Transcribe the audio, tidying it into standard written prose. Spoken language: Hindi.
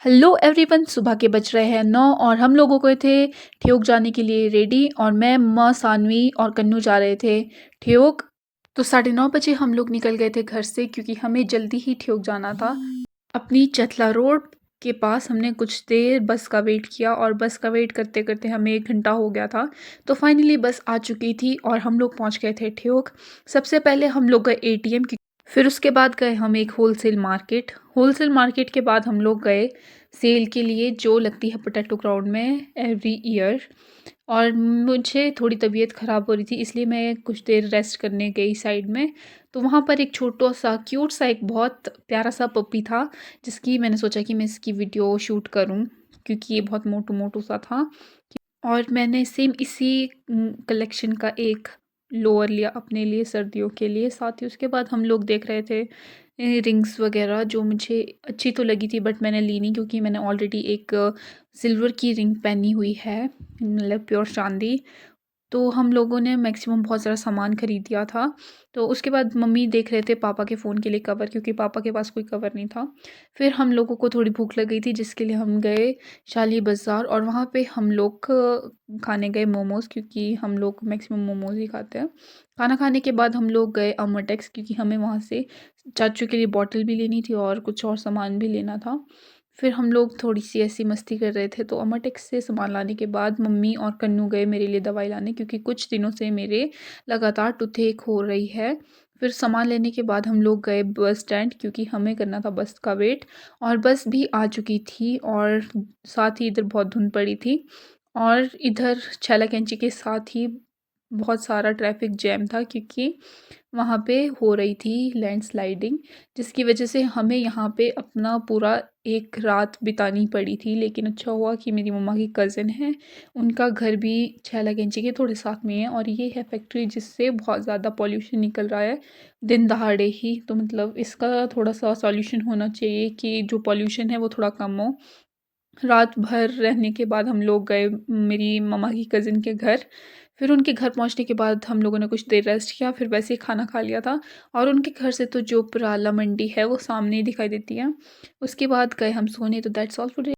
हेलो एवरीवन, सुबह के बज रहे हैं 9 और हम लोगों को थे ठियोग जाने के लिए रेडी। और मैं, माँ, सानवी और कन्नू जा रहे थे ठियोग। तो 9:30 बजे हम लोग निकल गए थे घर से क्योंकि हमें जल्दी ही ठियोग जाना था। अपनी चतला रोड के पास हमने कुछ देर बस का वेट किया और बस का वेट करते करते हमें 1 घंटा हो गया था। तो फाइनली बस आ चुकी थी और हम लोग पहुंच गए थे ठियोग। सबसे पहले हम लोग गए एटीएम, फिर उसके बाद गए हम एक होलसेल मार्केट के बाद हम लोग गए सेल के लिए जो लगती है पोटैटो ग्राउंड में एवरी ईयर। और मुझे थोड़ी तबीयत ख़राब हो रही थी इसलिए मैं कुछ देर रेस्ट करने गई साइड में। तो वहाँ पर एक छोटा सा क्यूट सा एक बहुत प्यारा सा पपी था जिसकी मैंने सोचा कि मैं इसकी वीडियो शूट करूँ क्योंकि ये बहुत मोटू मोटू सा था। और मैंने सेम इसी कलेक्शन का एक लोअर लिया अपने लिए सर्दियों के लिए। साथ ही उसके बाद हम लोग देख रहे थे रिंग्स वगैरह जो मुझे अच्छी तो लगी थी बट मैंने ली नहीं क्योंकि मैंने ऑलरेडी एक सिल्वर की रिंग पहनी हुई है, मतलब प्योर चांदी। तो हम लोगों ने मैक्सिमम बहुत सारा सामान खरीद दिया था। तो उसके बाद मम्मी देख रहे थे पापा के फ़ोन के लिए कवर क्योंकि पापा के पास कोई कवर नहीं था। फिर हम लोगों को थोड़ी भूख लग गई थी जिसके लिए हम गए शाली बाज़ार और वहाँ पे हम लोग खाने गए मोमोज़ क्योंकि हम लोग मैक्सिमम मोमोज़ ही खाते हैं। खाना खाने के बाद हम लोग गए अमरटेक्स क्योंकि हमें वहाँ से चाचू के लिए बॉटल भी लेनी थी और कुछ और सामान भी लेना था। फिर हम लोग थोड़ी-सी ऐसी मस्ती कर रहे थे तो अमरटेक्स से सामान लाने के बाद मम्मी और कन्नू गए मेरे लिए दवाई लाने क्योंकि कुछ दिनों से मेरे लगातार टूथेक हो रही है। फिर सामान लेने के बाद हम लोग गए बस स्टैंड क्योंकि हमें करना था बस का वेट। और बस भी आ चुकी थी और साथ ही इधर बहुत धुंध पड़ी थी और इधर छैला कैंची के साथ ही बहुत सारा ट्रैफिक जैम था क्योंकि वहाँ पे हो रही थी लैंडस्लाइडिंग जिसकी वजह से हमें यहाँ पे अपना पूरा एक रात बितानी पड़ी थी। लेकिन अच्छा हुआ कि मेरी मम्मा की कज़न है, उनका घर भी छैला कैंची के थोड़े साथ में है और ये है फैक्ट्री जिससे बहुत ज़्यादा पॉल्यूशन निकल रहा है दिन दहाड़े ही। तो मतलब इसका थोड़ा सा सॉल्यूशन होना चाहिए कि जो पॉल्यूशन है वो थोड़ा कम हो। रात भर रहने के बाद हम लोग गए मेरी मम्मा की कज़िन के घर। फिर उनके घर पहुंचने के बाद हम लोगों ने कुछ देर रेस्ट किया, फिर वैसे ही खाना खा लिया था। और उनके घर से तो जो पराला मंडी है वो सामने ही दिखाई देती है। उसके बाद गए हम सोने। तो दैट्स ऑल फॉर